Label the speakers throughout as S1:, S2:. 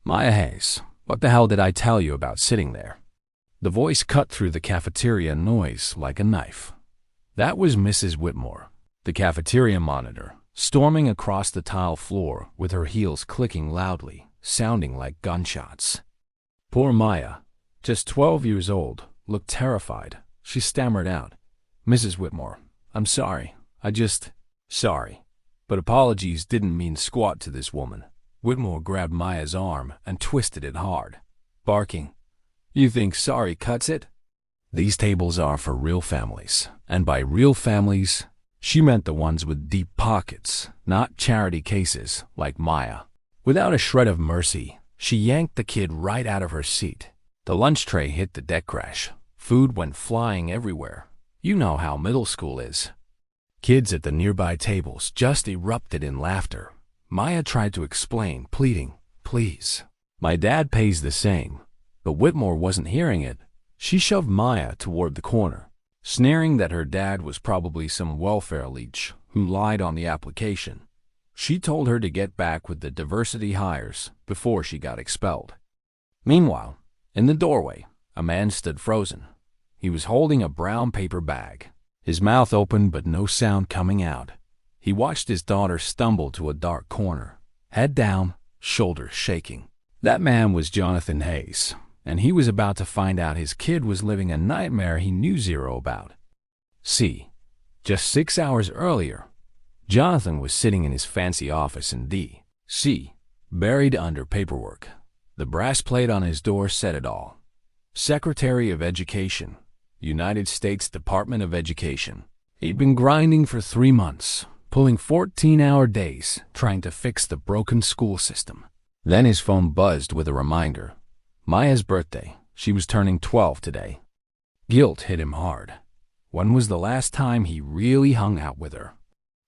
S1: Maya Hayes, what the hell did I tell you about sitting there? The voice cut through the cafeteria noise like a knife. That was Mrs. Whitmore, the cafeteria monitor, storming across the tile floor with her heels clicking loudly, sounding like gunshots. Poor Maya, just 12 years old, looked terrified. She stammered out, "Mrs. Whitmore, I'm sorry. Sorry. But apologies didn't mean squat to this woman." Whitmore grabbed Maya's arm and twisted it hard, barking, "You think sorry cuts it? These tables are for real families, and by real families, she meant the ones with deep pockets, not charity cases like Maya." Without a shred of mercy, she yanked the kid right out of her seat. The lunch tray hit the deck crash. Food went flying everywhere. You know how middle school is. Kids at the nearby tables just erupted in laughter. Maya tried to explain, pleading, "Please, my dad pays the same." But Whitmore wasn't hearing it. She shoved Maya toward the corner, sneering that her dad was probably some welfare leech who lied on the application. She told her to get back with the diversity hires before she got expelled. Meanwhile, in the doorway, a man stood frozen. He was holding a brown paper bag, his mouth open but no sound coming out. He watched his daughter stumble to a dark corner, head down, shoulders shaking. That man was Jonathan Hayes, and he was about to find out his kid was living a nightmare he knew zero about. See, just 6 hours earlier, Jonathan was sitting in his fancy office in D.C., buried under paperwork. The brass plate on his door said it all. Secretary of Education, United States Department of Education. He'd been grinding for 3 months, pulling 14-hour days, trying to fix the broken school system. Then his phone buzzed with a reminder. Maya's birthday. She was turning 12 today. Guilt hit him hard. When was the last time he really hung out with her?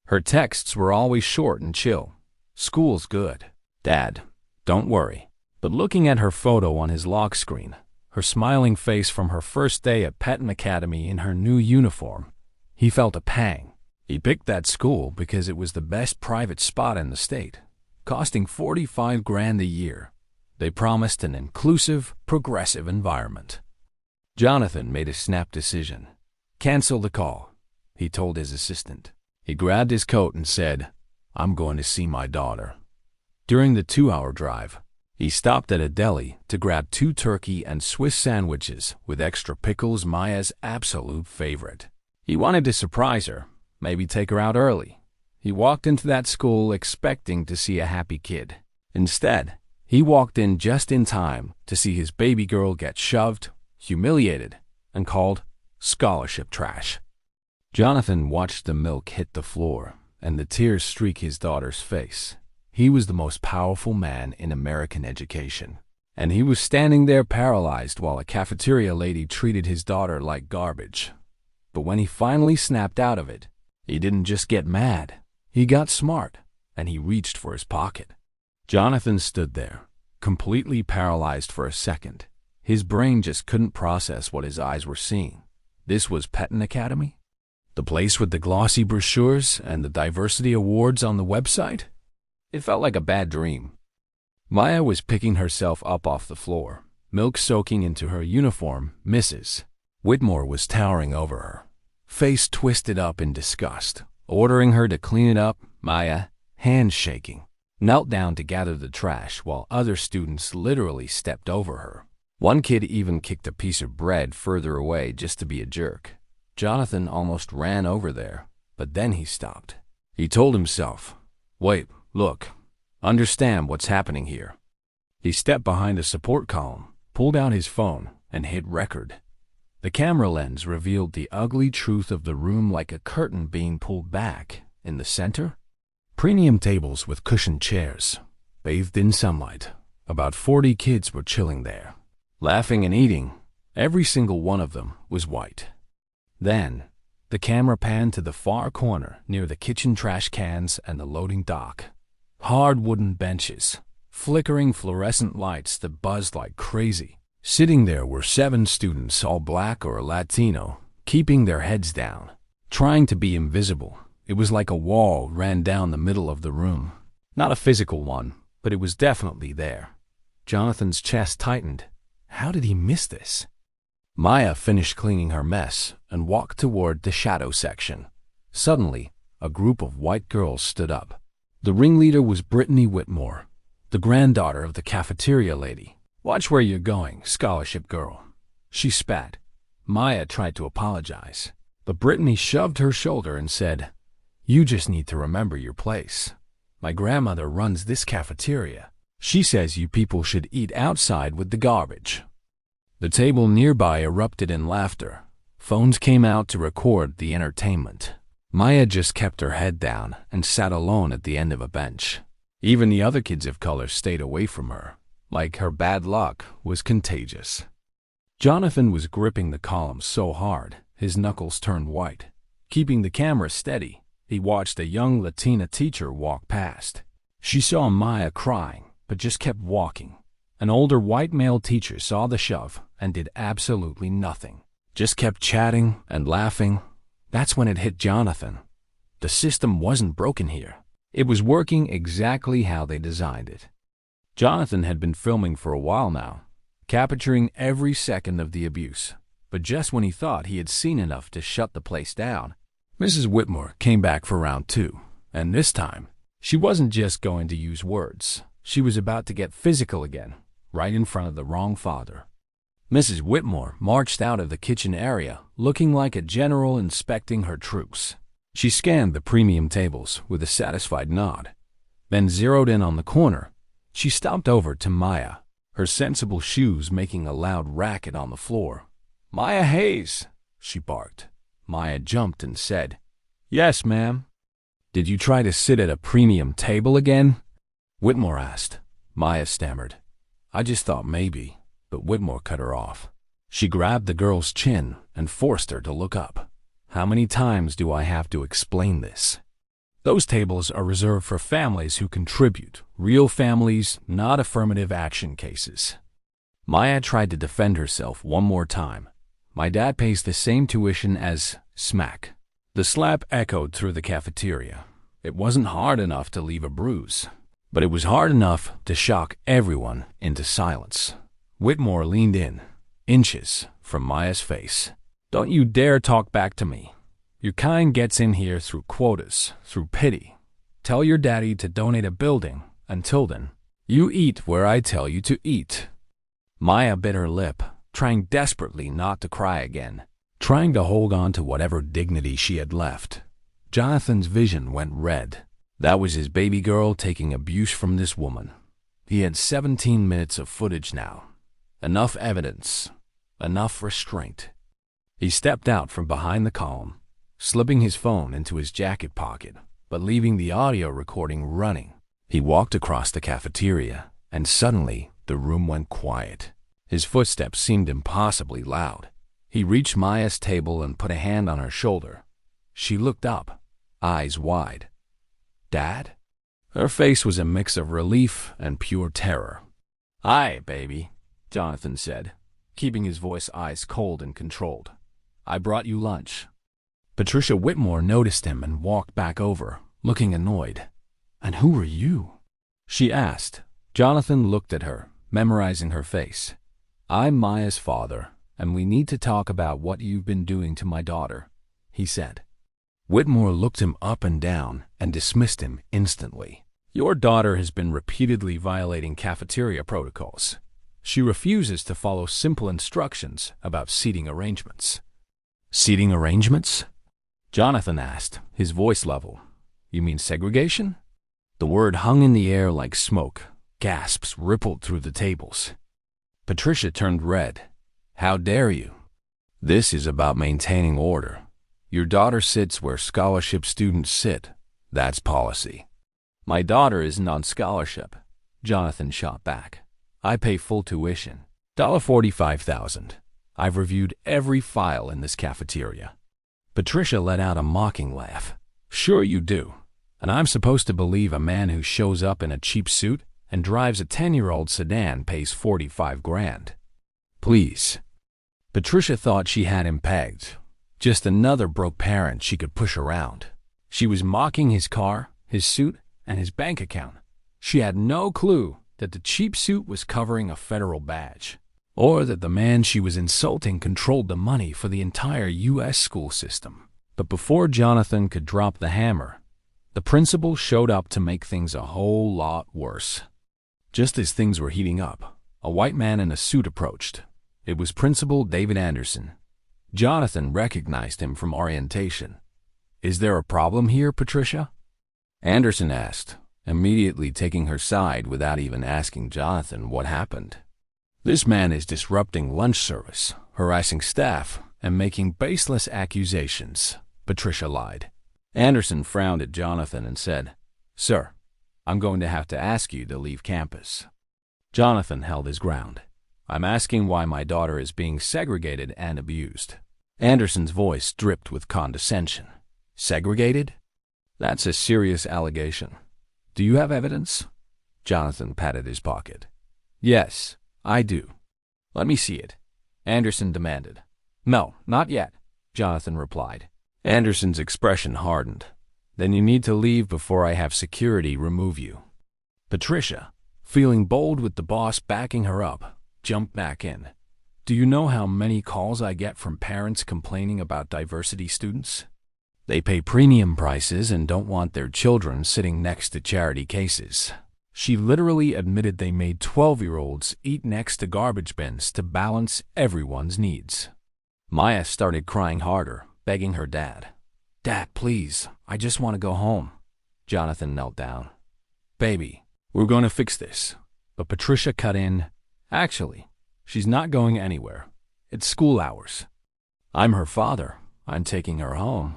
S1: Her texts were always short and chill. "School's good. Dad, don't worry." But looking at her photo on his lock screen, her smiling face from her first day at Peton Academy in her new uniform, he felt a pang. He picked that school because it was the best private spot in the state, costing $45,000 a year. They promised an inclusive, progressive environment. Jonathan made a snap decision. "Cancel the call," he told his assistant. He grabbed his coat and said, "I'm going to see my daughter." During the 2-hour drive, he stopped at a deli to grab 2 turkey and Swiss sandwiches with extra pickles, Maya's absolute favorite. He wanted to surprise her, maybe take her out early. He walked into that school expecting to see a happy kid. Instead, he walked in just in time to see his baby girl get shoved, humiliated, and called scholarship trash. Jonathan watched the milk hit the floor and the tears streak his daughter's face. He was the most powerful man in American education, and he was standing there paralyzed while a cafeteria lady treated his daughter like garbage. But when he finally snapped out of it, he didn't just get mad. He got smart, and he reached for his pocket. Jonathan stood there, completely paralyzed for a second. His brain just couldn't process what his eyes were seeing. This was Peton Academy? The place with the glossy brochures and the diversity awards on the website? It felt like a bad dream. Maya was picking herself up off the floor, milk soaking into her uniform. Mrs. Whitmore was towering over her, face twisted up in disgust, ordering her to clean it up. Maya, hands shaking, knelt down to gather the trash while other students literally stepped over her. One kid even kicked a piece of bread further away just to be a jerk. Jonathan almost ran over there, but then he stopped. He told himself, "Wait, look, understand what's happening here." He stepped behind a support column, pulled out his phone, and hit record. The camera lens revealed the ugly truth of the room like a curtain being pulled back. In the center, premium tables with cushioned chairs, bathed in sunlight. About 40 kids were chilling there, laughing and eating. Every single one of them was white. Then, the camera panned to the far corner near the kitchen trash cans and the loading dock. Hard wooden benches, flickering fluorescent lights that buzzed like crazy. Sitting there were 7 students, all black or Latino, keeping their heads down, trying to be invisible. It was like a wall ran down the middle of the room. Not a physical one, but it was definitely there. Jonathan's chest tightened. How did he miss this? Maya finished cleaning her mess and walked toward the shadow section. Suddenly, a group of white girls stood up. The ringleader was Brittany Whitmore, the granddaughter of the cafeteria lady. "Watch where you're going, scholarship girl," she spat. Maya tried to apologize, but Brittany shoved her shoulder and said, "You just need to remember your place. My grandmother runs this cafeteria. She says you people should eat outside with the garbage." The table nearby erupted in laughter. Phones came out to record the entertainment. Maya just kept her head down and sat alone at the end of a bench. Even the other kids of color stayed away from her, like her bad luck was contagious. Jonathan was gripping the column so hard, his knuckles turned white. Keeping the camera steady, he watched a young Latina teacher walk past. She saw Maya crying, but just kept walking. An older white male teacher saw the shove and did absolutely nothing. Just kept chatting and laughing. That's when it hit Jonathan. The system wasn't broken here. It was working exactly how they designed it. Jonathan had been filming for a while now, capturing every second of the abuse. But just when he thought he had seen enough to shut the place down, Mrs. Whitmore came back for round 2. And this time, she wasn't just going to use words. She was about to get physical again, right in front of the wrong father. Mrs. Whitmore marched out of the kitchen area, looking like a general inspecting her troops. She scanned the premium tables with a satisfied nod, then zeroed in on the corner. She stomped over to Maya, her sensible shoes making a loud racket on the floor. "Maya Hayes," she barked. Maya jumped and said, "Yes, ma'am." "Did you try to sit at a premium table again?" Whitmore asked. Maya stammered, "I just thought maybe," but Whitmore cut her off. She grabbed the girl's chin and forced her to look up. "How many times do I have to explain this? Those tables are reserved for families who contribute, real families, not affirmative action cases." Maya tried to defend herself one more time. "My dad pays the same tuition as smack." The slap echoed through the cafeteria. It wasn't hard enough to leave a bruise, but it was hard enough to shock everyone into silence. Whitmore leaned in, inches from Maya's face. "Don't you dare talk back to me. Your kind gets in here through quotas, through pity. Tell your daddy to donate a building. Until then, you eat where I tell you to eat." Maya bit her lip, trying desperately not to cry again, trying to hold on to whatever dignity she had left. Jonathan's vision went red. That was his baby girl taking abuse from this woman. He had 17 minutes of footage now. Enough evidence, enough restraint. He stepped out from behind the column, slipping his phone into his jacket pocket, but leaving the audio recording running. He walked across the cafeteria, and suddenly the room went quiet. His footsteps seemed impossibly loud. He reached Maya's table and put a hand on her shoulder. She looked up, eyes wide. "Dad?" Her face was a mix of relief and pure terror. "Aye, baby," Jonathan said, keeping his voice ice cold and controlled. "I brought you lunch." Patricia Whitmore noticed him and walked back over, looking annoyed. "And who are you?" she asked. Jonathan looked at her, memorizing her face. "I'm Maya's father, and we need to talk about what you've been doing to my daughter," he said. Whitmore looked him up and down and dismissed him instantly. "Your daughter has been repeatedly violating cafeteria protocols. She refuses to follow simple instructions about seating arrangements." "Seating arrangements?" Jonathan asked, his voice level. "You mean segregation?" The word hung in the air like smoke. Gasps rippled through the tables. Patricia turned red. "How dare you? This is about maintaining order. Your daughter sits where scholarship students sit. That's policy." "My daughter isn't on scholarship," Jonathan shot back. "I pay full tuition, $45,000. I've reviewed every file in this cafeteria." Patricia let out a mocking laugh. "Sure you do. And I'm supposed to believe a man who shows up in a cheap suit and drives a 10-year-old sedan pays $45,000. Please." Patricia thought she had him pegged. Just another broke parent she could push around. She was mocking his car, his suit, and his bank account. She had no clue that the cheap suit was covering a federal badge, or that the man she was insulting controlled the money for the entire U.S. school system. But before Jonathan could drop the hammer, the principal showed up to make things a whole lot worse. Just as things were heating up, a white man in a suit approached. It was Principal David Anderson. Jonathan recognized him from orientation. "Is there a problem here, Patricia?" Anderson asked, immediately taking her side without even asking Jonathan what happened. "This man is disrupting lunch service, harassing staff, and making baseless accusations," Patricia lied. Anderson frowned at Jonathan and said, "Sir, I'm going to have to ask you to leave campus." Jonathan held his ground. "I'm asking why my daughter is being segregated and abused." Anderson's voice dripped with condescension. "Segregated? That's a serious allegation. Do you have evidence?" Jonathan patted his pocket. "Yes, I do." "Let me see it," Anderson demanded. "No, not yet," Jonathan replied. Anderson's expression hardened. "Then you need to leave before I have security remove you." Patricia, feeling bold with the boss backing her up, jumped back in. "Do you know how many calls I get from parents complaining about diversity students? They pay premium prices and don't want their children sitting next to charity cases." She literally admitted they made 12-year-olds eat next to garbage bins to balance everyone's needs. Maya started crying harder, begging her dad. "Dad, please, I just want to go home." Jonathan knelt down. "Baby, we're going to fix this." But Patricia cut in. "Actually, she's not going anywhere. It's school hours." "I'm her father. I'm taking her home,"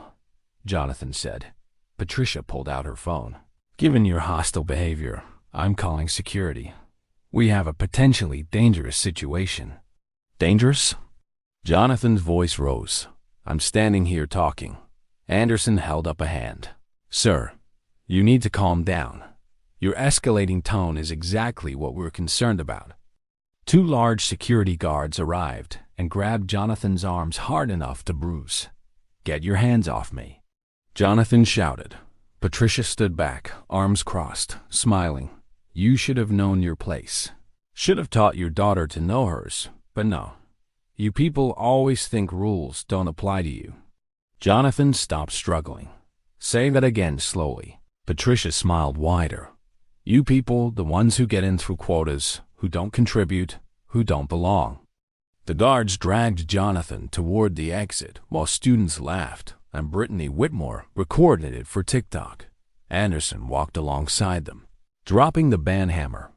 S1: Jonathan said. Patricia pulled out her phone. "Given your hostile behavior, I'm calling security. We have a potentially dangerous situation." "Dangerous?" Jonathan's voice rose. "I'm standing here talking." Anderson held up a hand. "Sir, you need to calm down. Your escalating tone is exactly what we're concerned about." Two large security guards arrived and grabbed Jonathan's arms hard enough to bruise. "Get your hands off me," Jonathan shouted. Patricia stood back, arms crossed, smiling. "You should have known your place. Should have taught your daughter to know hers, but no. You people always think rules don't apply to you." Jonathan stopped struggling. "Say that again slowly." Patricia smiled wider. "You people, the ones who get in through quotas, who don't contribute, who don't belong." The guards dragged Jonathan toward the exit while students laughed, and Brittany Whitmore recorded it for TikTok. Anderson walked alongside them, dropping the ban hammer.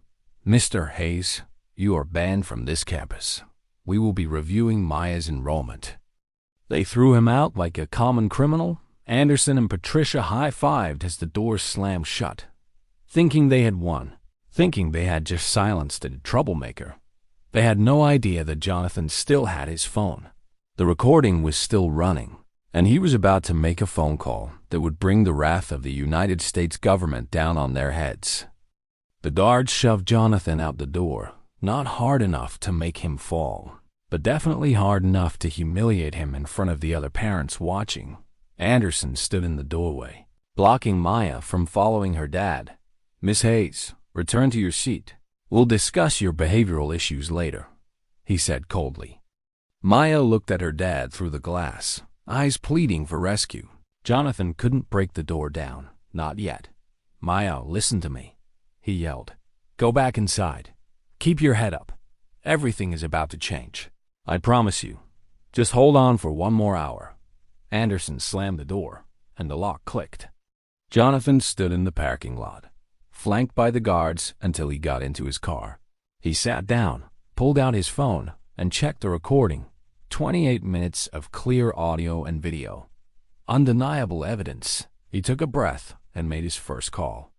S1: "Mr. Hayes, you are banned from this campus. We will be reviewing Maya's enrollment." They threw him out like a common criminal. Anderson and Patricia high-fived as the doors slammed shut, thinking they had won, thinking they had just silenced a troublemaker. They had no idea that Jonathan still had his phone. The recording was still running, and he was about to make a phone call that would bring the wrath of the United States government down on their heads. The guards shoved Jonathan out the door, not hard enough to make him fall, but definitely hard enough to humiliate him in front of the other parents watching. Anderson stood in the doorway, blocking Maya from following her dad. "Miss Hayes, return to your seat. We'll discuss your behavioral issues later," he said coldly. Maya looked at her dad through the glass, eyes pleading for rescue. Jonathan couldn't break the door down, not yet. "Maya, listen to me," he yelled. "Go back inside. Keep your head up. Everything is about to change. I promise you. Just hold on for one more hour." Anderson slammed the door, and the lock clicked. Jonathan stood in the parking lot, flanked by the guards until he got into his car. He sat down, pulled out his phone, and checked the recording. 28 minutes of clear audio and video. Undeniable evidence. He took a breath and made his first call.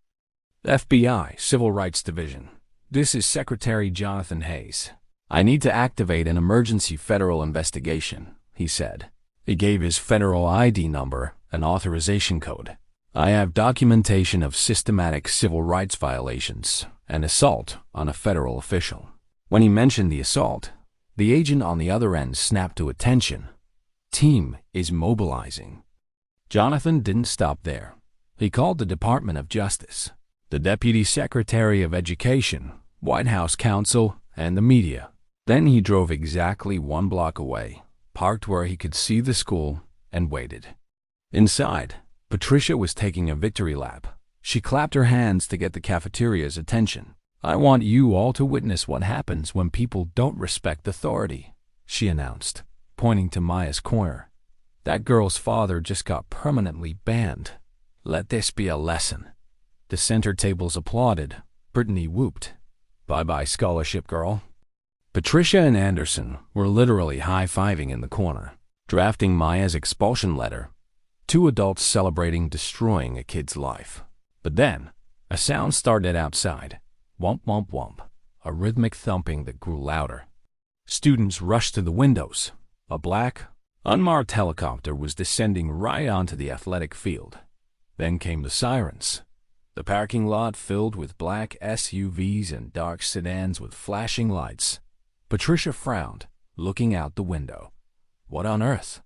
S1: "FBI, Civil Rights Division. This is Secretary Jonathan Hayes. I need to activate an emergency federal investigation," he said. He gave his federal ID number and authorization code. "I have documentation of systematic civil rights violations and assault on a federal official." When he mentioned the assault, the agent on the other end snapped to attention. "Team is mobilizing." Jonathan didn't stop there. He called the Department of Justice. The Deputy Secretary of Education, White House counsel, and the media. Then he drove exactly 1 block away, parked where he could see the school, and waited. Inside, Patricia was taking a victory lap. She clapped her hands to get the cafeteria's attention. "I want you all to witness what happens when people don't respect authority," she announced, pointing to Maya's corner. "That girl's father just got permanently banned. Let this be a lesson." The center tables applauded. Brittany whooped, "Bye-bye, scholarship girl." Patricia and Anderson were literally high-fiving in the corner, drafting Maya's expulsion letter. 2 adults celebrating destroying a kid's life. But then, a sound started outside. Whomp, whomp, whomp. A rhythmic thumping that grew louder. Students rushed to the windows. A black, unmarked helicopter was descending right onto the athletic field. Then came the sirens. The parking lot filled with black SUVs and dark sedans with flashing lights. Patricia frowned, looking out the window. What on earth?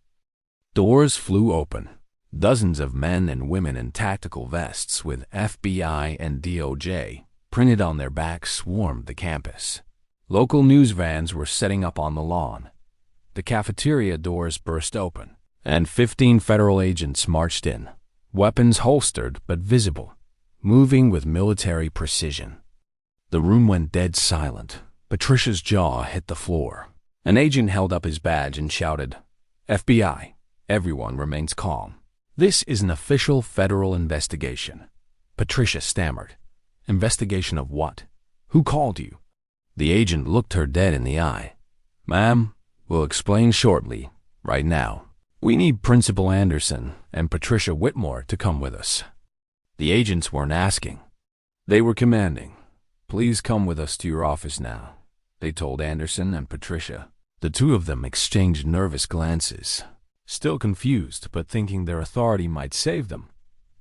S1: Doors flew open. Dozens of men and women in tactical vests with FBI and DOJ printed on their backs swarmed the campus. Local news vans were setting up on the lawn. The cafeteria doors burst open, and 15 federal agents marched in, weapons holstered but visible, moving with military precision. The room went dead silent. Patricia's jaw hit the floor. An agent held up his badge and shouted, "FBI." Everyone remains calm. "This is an official federal investigation." Patricia stammered. "Investigation of what? Who called you?" The agent looked her dead in the eye. "Ma'am, we'll explain shortly. Right now, we need Principal Anderson and Patricia Whitmore to come with us." The agents weren't asking. They were commanding. "Please come with us to your office now," they told Anderson and Patricia. The 2 of them exchanged nervous glances. Still confused, but thinking their authority might save them,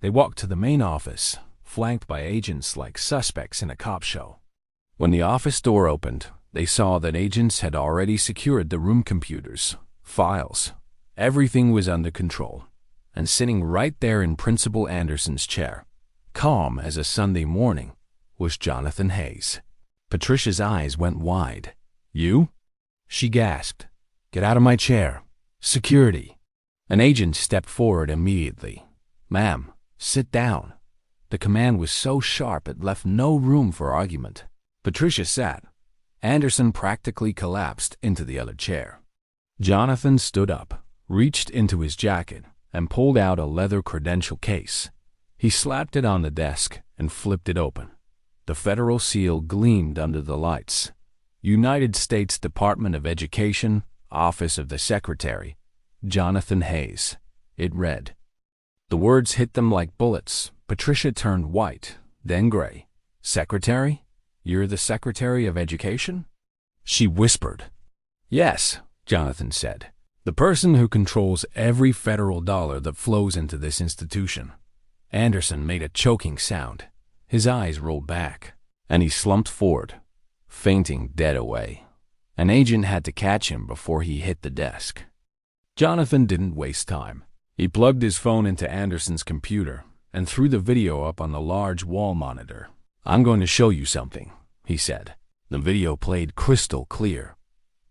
S1: they walked to the main office, flanked by agents like suspects in a cop show. When the office door opened, they saw that agents had already secured the room computers, files. Everything was under control. And sitting right there in Principal Anderson's chair, calm as a Sunday morning, was Jonathan Hayes. Patricia's eyes went wide. "You?" she gasped. "Get out of my chair. Security." An agent stepped forward immediately. "Ma'am, sit down." The command was so sharp it left no room for argument. Patricia sat. Anderson practically collapsed into the other chair. Jonathan stood up, reached into his jacket, and pulled out a leather credential case. He slapped it on the desk and flipped it open. The federal seal gleamed under the lights. United States Department of Education, Office of the Secretary, Jonathan Hayes. It read. The words hit them like bullets. Patricia turned white, then gray. "Secretary? You're the Secretary of Education?" She whispered. "Yes," Jonathan said. "The person who controls every federal dollar that flows into this institution." Anderson made a choking sound. His eyes rolled back, and he slumped forward, fainting dead away. An agent had to catch him before he hit the desk. Jonathan didn't waste time. He plugged his phone into Anderson's computer and threw the video up on the large wall monitor. "I'm going to show you something," he said. The video played crystal clear.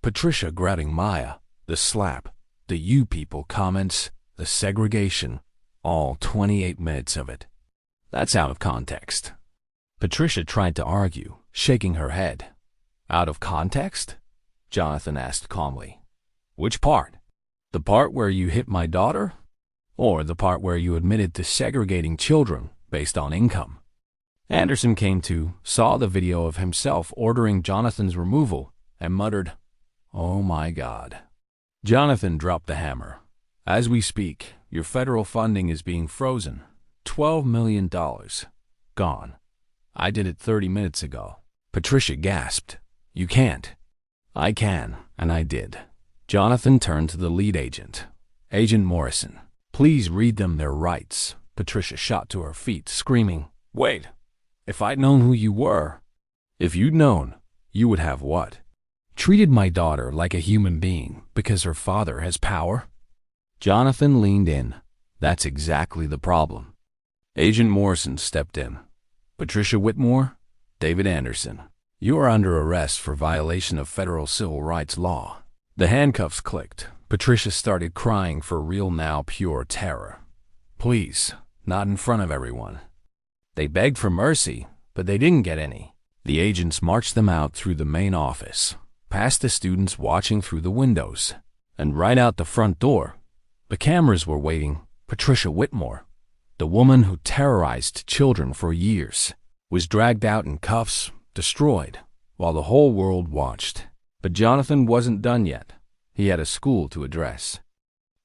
S1: Patricia grouting Maya, the slap, the "you people" comments, the segregation, all 28 minutes of it. "That's out of context." Patricia tried to argue, shaking her head. "Out of context?" Jonathan asked calmly. "Which part? The part where you hit my daughter? Or the part where you admitted to segregating children based on income?" Anderson came to, saw the video of himself ordering Jonathan's removal, and muttered, "Oh my God." Jonathan dropped the hammer. "As we speak, your federal funding is being frozen. $12 million. Gone. I did it 30 minutes ago." Patricia gasped. "You can't." "I can, and I did." Jonathan turned to the lead agent. "Agent Morrison, please read them their rights." Patricia shot to her feet, screaming, "Wait! If I'd known who you were." "If you'd known, you would have what? Treated my daughter like a human being because her father has power?" Jonathan leaned in. "That's exactly the problem." Agent Morrison stepped in. "Patricia Whitmore, David Anderson." You are under arrest for violation of federal civil rights law. The handcuffs clicked. Patricia started crying for real now, pure terror. Please, not in front of everyone. They begged for mercy, but they didn't get any. The agents marched them out through the main office, past the students watching through the windows, and right out the front door. The cameras were waiting. Patricia Whitmore, the woman who terrorized children for years, was dragged out in cuffs, destroyed, while the whole world watched. But Jonathan wasn't done yet. He had a school to address.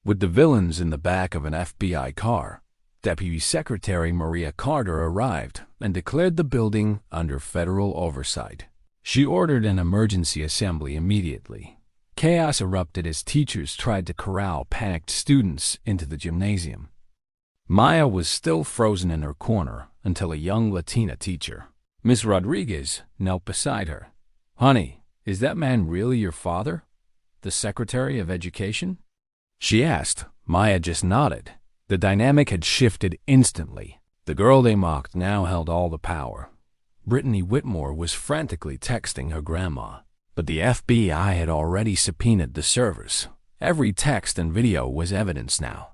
S1: With the villains in the back of an FBI car, Deputy Secretary Maria Carter arrived and declared the building under federal oversight. She ordered an emergency assembly immediately. Chaos erupted as teachers tried to corral panicked students into the gymnasium. Maya was still frozen in her corner until a young Latina teacher, Miss Rodriguez, knelt beside her. "Honey, is that man really your father? The Secretary of Education?" she asked. Maya just nodded. The dynamic had shifted instantly. The girl they mocked now held all the power. Brittany Whitmore was frantically texting her grandma, but the FBI had already subpoenaed the servers. Every text and video was evidence now.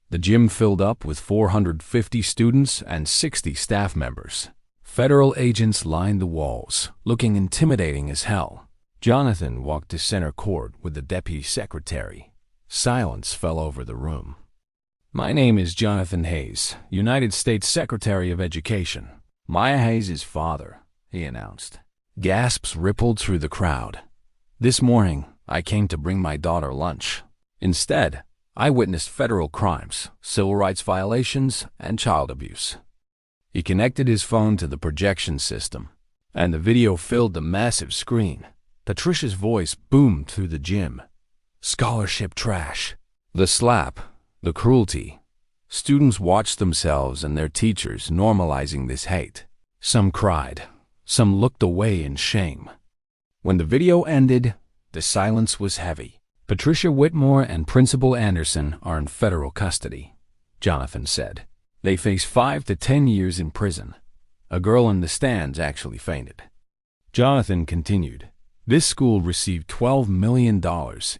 S1: The gym filled up with 450 students and 60 staff members. Federal agents lined the walls, looking intimidating as hell. Jonathan walked to center court with the deputy secretary. Silence fell over the room. "My name is Jonathan Hayes, United States Secretary of Education. Maya Hayes' father," he announced. Gasps rippled through the crowd. "This morning, I came to bring my daughter lunch. Instead, I witnessed federal crimes, civil rights violations, and child abuse." He connected his phone to the projection system, and the video filled the massive screen. Patricia's voice boomed through the gym. "Scholarship trash. The slap. The cruelty." Students watched themselves and their teachers normalizing this hate. Some cried. Some looked away in shame. When the video ended, the silence was heavy. "Patricia Whitmore and Principal Anderson are in federal custody," Jonathan said. "They face 5 to 10 years in prison." A girl in the stands actually fainted. Jonathan continued. "This school received $12 million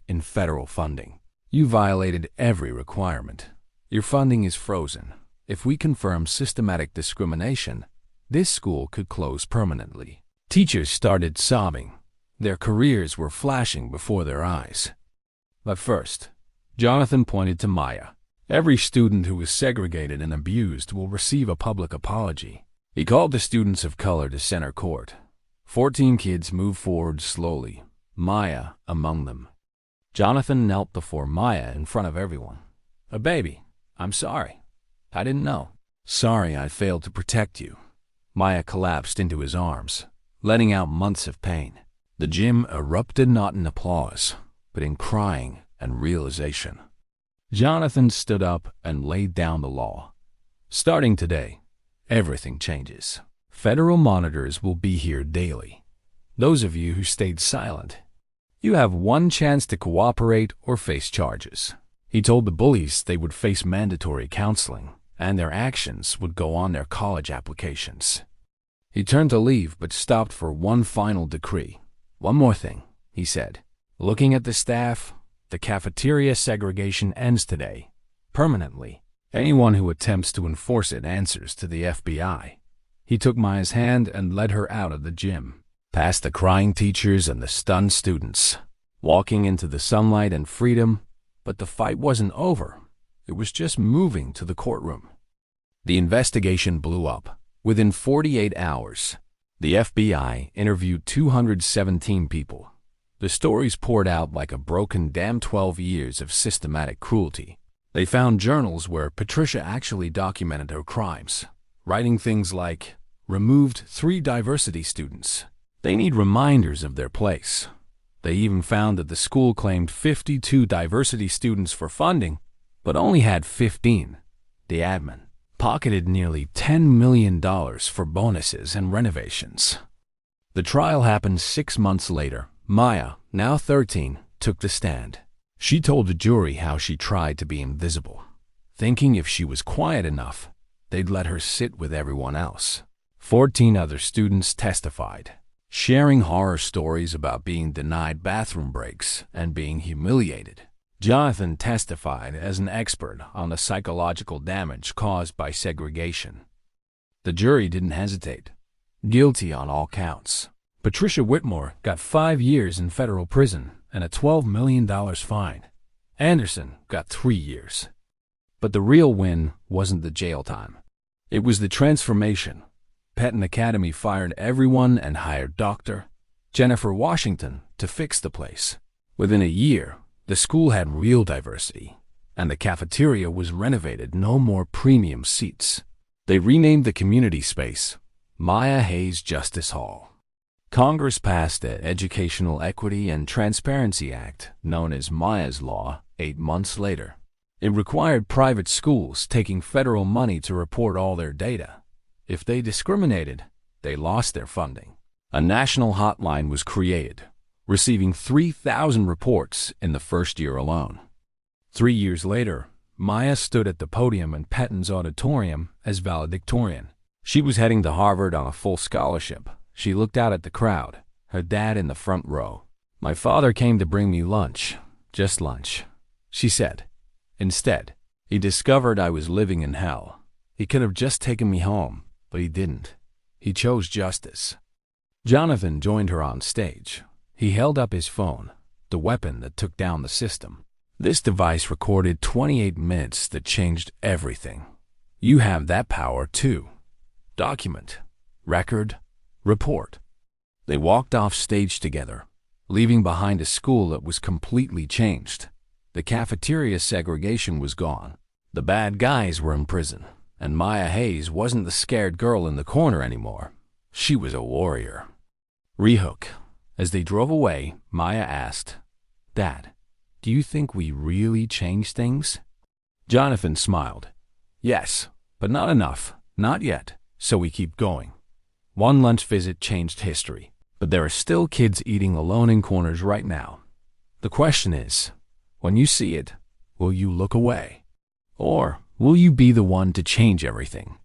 S1: in federal funding. You violated every requirement. Your funding is frozen. If we confirm systematic discrimination, this school could close permanently." Teachers started sobbing. Their careers were flashing before their eyes. But first, Jonathan pointed to Maya. "Every student who was segregated and abused will receive a public apology." He called the students of color to center court. 14 kids moved forward slowly, Maya among them. Jonathan knelt before Maya in front of everyone. "A baby, I'm sorry. I didn't know. Sorry I failed to protect you." Maya collapsed into his arms, letting out months of pain. The gym erupted not in applause, but in crying and realization. Jonathan stood up and laid down the law. "Starting today, everything changes. Federal monitors will be here daily. Those of you who stayed silent, you have one chance to cooperate or face charges." He told the bullies they would face mandatory counseling, and their actions would go on their college applications. He turned to leave but stopped for one final decree. "One more thing," he said. "Looking at the staff, the cafeteria segregation ends today, permanently. Anyone who attempts to enforce it answers to the FBI." He took Maya's hand and led her out of the gym, past the crying teachers and the stunned students, walking into the sunlight and freedom. But the fight wasn't over. It was just moving to the courtroom. The investigation blew up. Within 48 hours, the FBI interviewed 217 people. The stories poured out like a broken dam. 12 years of systematic cruelty. They found journals where Patricia actually documented her crimes, writing things like, "Removed 3 diversity students. They need reminders of their place." They even found that the school claimed 52 diversity students for funding, but only had 15. The admin pocketed nearly $10 million for bonuses and renovations. The trial happened 6 months later. Maya, now 13, took the stand. She told the jury how she tried to be invisible, thinking if she was quiet enough, they'd let her sit with everyone else. 14 other students testified. sharing horror stories about being denied bathroom breaks and being humiliated. Jonathan testified as an expert on the psychological damage caused by segregation. The jury didn't hesitate. Guilty on all counts. Patricia Whitmore got 5 years in federal prison and a $12 million fine. Anderson got 3 years. But the real win wasn't the jail time. It was the transformation. Peton Academy fired everyone and hired Dr. Jennifer Washington to fix the place. Within a year, the school had real diversity, and the cafeteria was renovated. No more premium seats. They renamed the community space Maya Hayes Justice Hall. Congress passed the Educational Equity and Transparency Act, known as Maya's Law, 8 months later. It required private schools taking federal money to report all their data. If they discriminated, they lost their funding. A national hotline was created, receiving 3,000 reports in the first year alone. 3 years later, Maya stood at the podium in Peton's auditorium as valedictorian. She was heading to Harvard on a full scholarship. She looked out at the crowd, her dad in the front row. "My father came to bring me lunch, just lunch," she said. Instead, he discovered I was living in hell. He could have just taken me home, but he didn't. He chose justice. Jonathan joined her on stage. He held up his phone, the weapon that took down the system. This device recorded 28 minutes that changed everything. You have that power too. Document, record, report. They walked off stage together, leaving behind a school that was completely changed. The cafeteria segregation was gone. The bad guys were in prison, and Maya Hayes wasn't the scared girl in the corner anymore. She was a warrior. Rehook. As they drove away, Maya asked, "Dad, do you think we really changed things?" Jonathan smiled. "Yes, but not enough. Not yet. So we keep going." One lunch visit changed history, but there are still kids eating alone in corners right now. The question is, when you see it, will you look away? Or will you be the one to change everything?